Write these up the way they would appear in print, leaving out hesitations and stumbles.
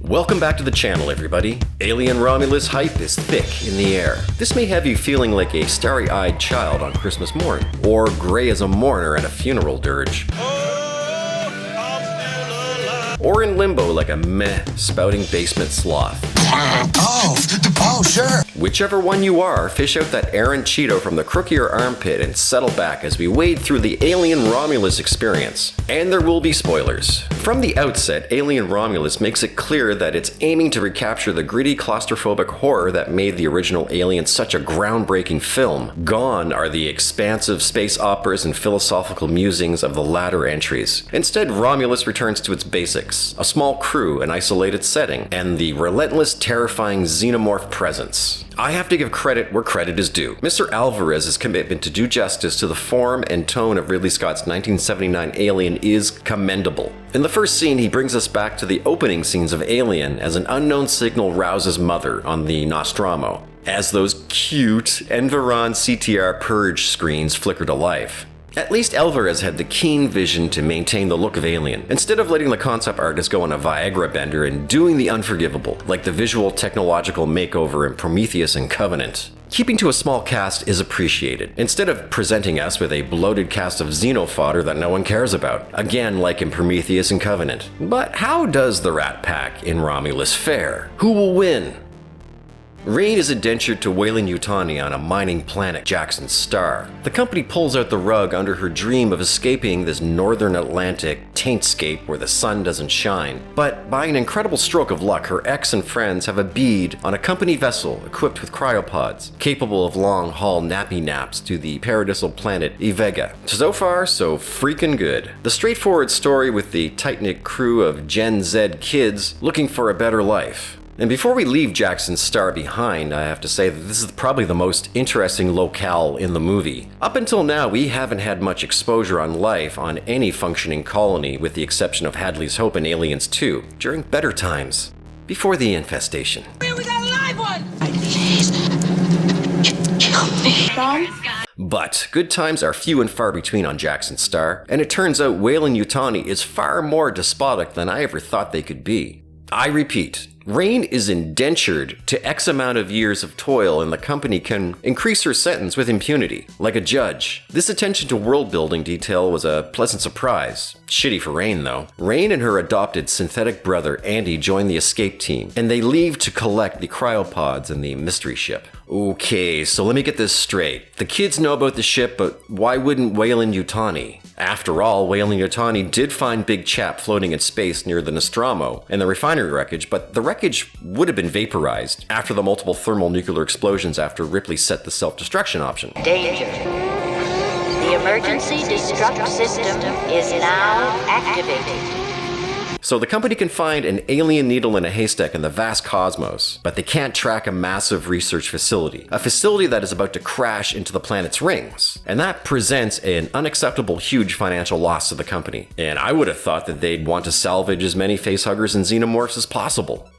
Welcome back to the channel, everybody. Alien Romulus hype is thick in the air. This may have you feeling like a starry-eyed child on Christmas morn, or gray as a mourner at a funeral dirge. Or in limbo like a meh spouting basement sloth. Oh, sure. Whichever one you are, fish out that errant Cheeto from the crook of your armpit and settle back as we wade through the Alien Romulus experience. And there will be spoilers. From the outset, Alien Romulus makes it clear that it's aiming to recapture the gritty claustrophobic horror that made the original Alien such a groundbreaking film. Gone are the expansive space operas and philosophical musings of the latter entries. Instead, Romulus returns to its basics: a small crew, an isolated setting, and the relentless, terrifying xenomorph presence. I have to give credit where credit is due. Mr. Alvarez's commitment to do justice to the form and tone of Ridley Scott's 1979 Alien is commendable. In the first scene, he brings us back to the opening scenes of Alien as an unknown signal rouses Mother on the Nostromo, as those cute Environ CTR purge screens flicker to life. At least Alvarez had the keen vision to maintain the look of Alien, instead of letting the concept artist go on a Viagra bender and doing the unforgivable, like the visual technological makeover in Prometheus and Covenant. Keeping to a small cast is appreciated, instead of presenting us with a bloated cast of xeno fodder that no one cares about, again like in Prometheus and Covenant. But how does the Rat Pack in Romulus fare? Who will win? Rain is indentured to Weyland-Yutani on a mining planet, Jackson Star. The company pulls out the rug under her dream of escaping this northern Atlantic taintscape where the sun doesn't shine. But by an incredible stroke of luck, her ex and friends have a bead on a company vessel equipped with cryopods, capable of long-haul nappy naps to the paradisal planet Vega. So far, so freaking good. The straightforward story with the tight-knit crew of Gen Z kids looking for a better life. And before we leave Jackson Star behind, I have to say that this is probably the most interesting locale in the movie. Up until now, we haven't had much exposure on life on any functioning colony, with the exception of Hadley's Hope in Aliens 2, during better times, before the infestation. Here we got a live one! Please, kill me. But good times are few and far between on Jackson Star, and it turns out Weyland-Yutani is far more despotic than I ever thought they could be. I repeat, Rain is indentured to X amount of years of toil, and the company can increase her sentence with impunity, like a judge. This attention to world-building detail was a pleasant surprise. Shitty for Rain, though. Rain and her adopted synthetic brother, Andy, join the escape team, and they leave to collect the cryopods and the mystery ship. Okay, so let me get this straight. The kids know about the ship, but why wouldn't Weyland-Yutani? After all, Weyland-Yutani did find Big Chap floating in space near the Nostromo and the refinery wreckage, but the wreckage would have been vaporized after the multiple thermal nuclear explosions after Ripley set the self-destruction option. Danger. The emergency destruct system is now activated. So the company can find an alien needle in a haystack in the vast cosmos, but they can't track a massive research facility, a facility that is about to crash into the planet's rings. And that presents an unacceptable huge financial loss to the company. And I would have thought that they'd want to salvage as many facehuggers and xenomorphs as possible.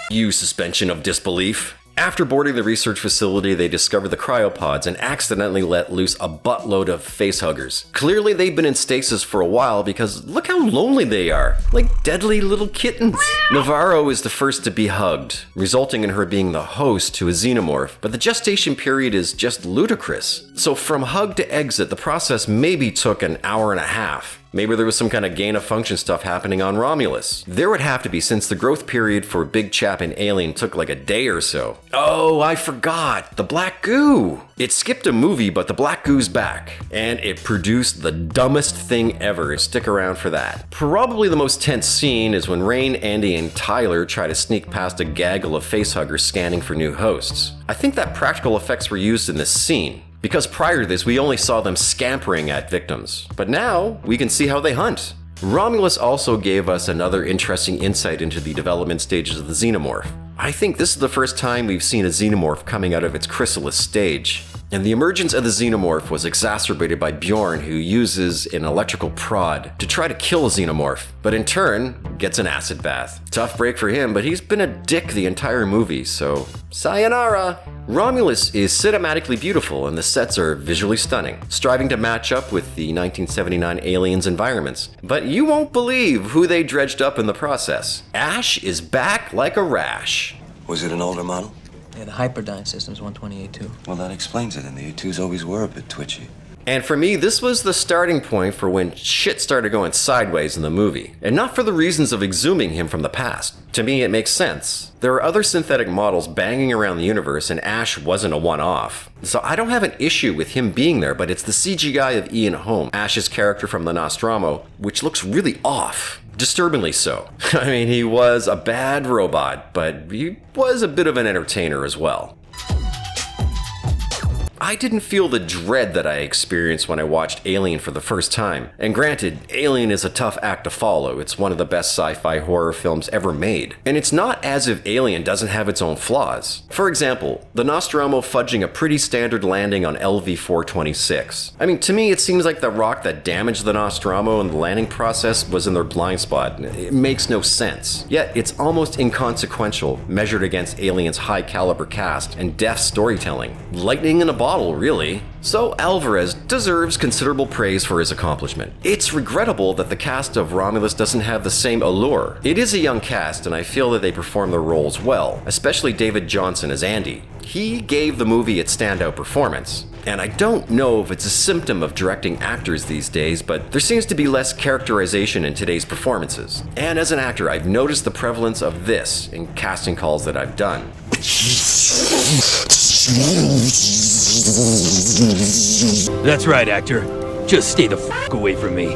You suspension of disbelief. After boarding the research facility, they discover the cryopods and accidentally let loose a buttload of facehuggers. Clearly they've been in stasis for a while, because look how lonely they are, like deadly little kittens. Navarro is the first to be hugged, resulting in her being the host to a xenomorph, but the gestation period is just ludicrous. So from hug to exit, the process maybe took an hour and a half. Maybe there was some kind of gain-of-function stuff happening on Romulus. There would have to be, since the growth period for Big Chap and Alien took like a day or so. Oh, I forgot! The black goo! It skipped a movie, but the black goo's back. And it produced the dumbest thing ever. Stick around for that. Probably the most tense scene is when Rain, Andy, and Tyler try to sneak past a gaggle of facehuggers scanning for new hosts. I think that practical effects were used in this scene, because prior to this, we only saw them scampering at victims. But now, we can see how they hunt. Romulus also gave us another interesting insight into the development stages of the xenomorph. I think this is the first time we've seen a xenomorph coming out of its chrysalis stage. And the emergence of the xenomorph was exacerbated by Bjorn, who uses an electrical prod to try to kill a xenomorph, but in turn gets an acid bath. Tough break for him, but he's been a dick the entire movie, so sayonara! Romulus is cinematically beautiful and the sets are visually stunning, striving to match up with the 1979 Aliens environments. But you won't believe who they dredged up in the process. Ash is back like a rash. Was it an older model? Yeah, the Hyperdyne system's 128.2. Well, that explains it, and the A2s always were a bit twitchy. And for me, this was the starting point for when shit started going sideways in the movie. And not for the reasons of exhuming him from the past. To me, it makes sense. There are other synthetic models banging around the universe, and Ash wasn't a one-off. So I don't have an issue with him being there, but it's the CGI of Ian Holm, Ash's character from the Nostromo, which looks really off. Disturbingly so. I mean, he was a bad robot, but he was a bit of an entertainer as well. I didn't feel the dread that I experienced when I watched Alien for the first time. And granted, Alien is a tough act to follow. It's one of the best sci-fi horror films ever made. And it's not as if Alien doesn't have its own flaws. For example, the Nostromo fudging a pretty standard landing on LV-426. I mean, to me, it seems like the rock that damaged the Nostromo in the landing process was in their blind spot. It makes no sense. Yet, it's almost inconsequential, measured against Alien's high-caliber cast and deft storytelling. Lightning in a bottle, really. So Alvarez deserves considerable praise for his accomplishment. It's regrettable that the cast of Romulus doesn't have the same allure. It is a young cast, and I feel that they perform their roles well, especially David Johnson as Andy. He gave the movie its standout performance. And I don't know if it's a symptom of directing actors these days, but there seems to be less characterization in today's performances. And as an actor, I've noticed the prevalence of this in casting calls that I've done. That's right, actor. Just stay the f*** away from me.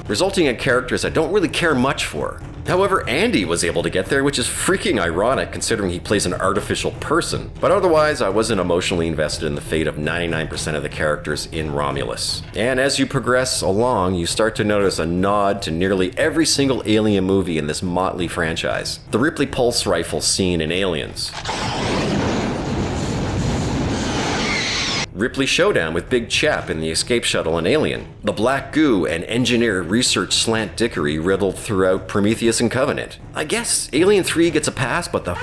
Resulting in characters I don't really care much for. However, Andy was able to get there, which is freaking ironic considering he plays an artificial person. But otherwise, I wasn't emotionally invested in the fate of 99% of the characters in Romulus. And as you progress along, you start to notice a nod to nearly every single Alien movie in this motley franchise. The Ripley pulse rifle scene in Aliens. Ripley showdown with Big Chap in the escape shuttle in Alien. The black goo and engineer research slant dickery riddled throughout Prometheus and Covenant. I guess Alien 3 gets a pass, but the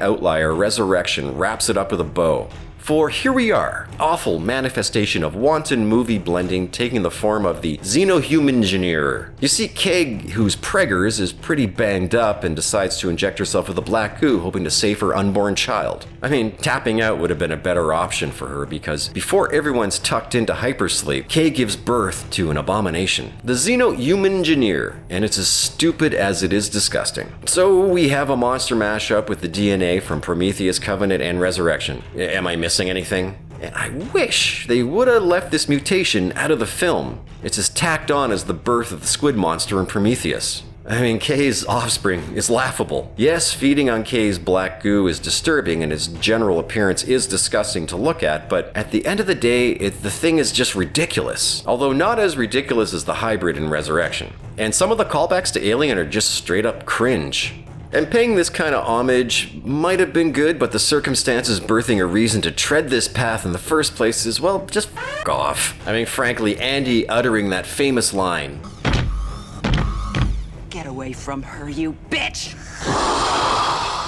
outlier Resurrection wraps it up with a bow. For here we are, awful manifestation of wanton movie blending taking the form of the Xeno-Human Engineer. You see, Keg, who's preggers, is pretty banged up and decides to inject herself with the black goo, hoping to save her unborn child. I mean, tapping out would have been a better option for her because before everyone's tucked into hypersleep, Keg gives birth to an abomination, the Xeno-Human Engineer, and it's as stupid as it is disgusting. So we have a monster mashup with the DNA from Prometheus, Covenant, and Resurrection. Am I missing anything? And I wish they would have left this mutation out of the film. It's as tacked on as the birth of the squid monster in Prometheus. I mean, Kay's offspring is laughable. Yes, feeding on Kay's black goo is disturbing and its general appearance is disgusting to look at, but at the end of the day, the thing is just ridiculous. Although not as ridiculous as the hybrid in Resurrection. And some of the callbacks to Alien are just straight up cringe. And paying this kind of homage might have been good, but the circumstances birthing a reason to tread this path in the first place is, well, just f*** off. I mean, frankly, Andy uttering that famous line, "Get away from her, you bitch!"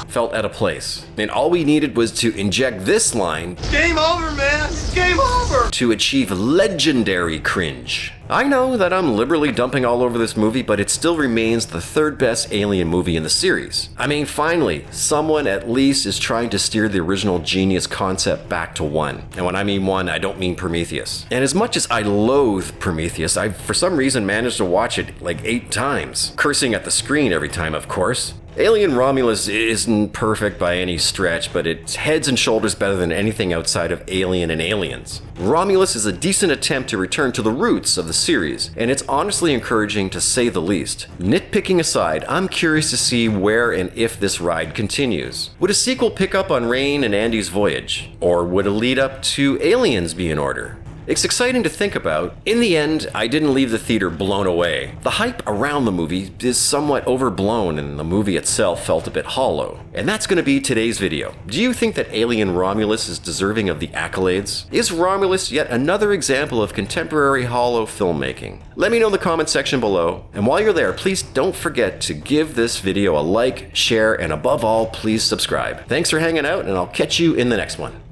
felt out of place. And all we needed was to inject this line, Game over, man! Game over! to achieve legendary cringe. I know that I'm liberally dumping all over this movie, but it still remains the third best Alien movie in the series. I mean, finally, someone at least is trying to steer the original genius concept back to one. And when I mean one, I don't mean Prometheus. And as much as I loathe Prometheus, I for some reason managed to watch it like 8 times, cursing at the screen every time, of course. Alien Romulus isn't perfect by any stretch, but it's heads and shoulders better than anything outside of Alien and Aliens. Romulus is a decent attempt to return to the roots of the series, and it's honestly encouraging to say the least. Nitpicking aside, I'm curious to see where and if this ride continues. Would a sequel pick up on Rain and Andy's voyage? Or would a lead up to Aliens be in order? It's exciting to think about. In the end, I didn't leave the theater blown away. The hype around the movie is somewhat overblown and the movie itself felt a bit hollow. And that's going to be today's video. Do you think that Alien Romulus is deserving of the accolades? Is Romulus yet another example of contemporary hollow filmmaking? Let me know in the comment section below. And while you're there, please don't forget to give this video a like, share, and above all, please subscribe. Thanks for hanging out, and I'll catch you in the next one.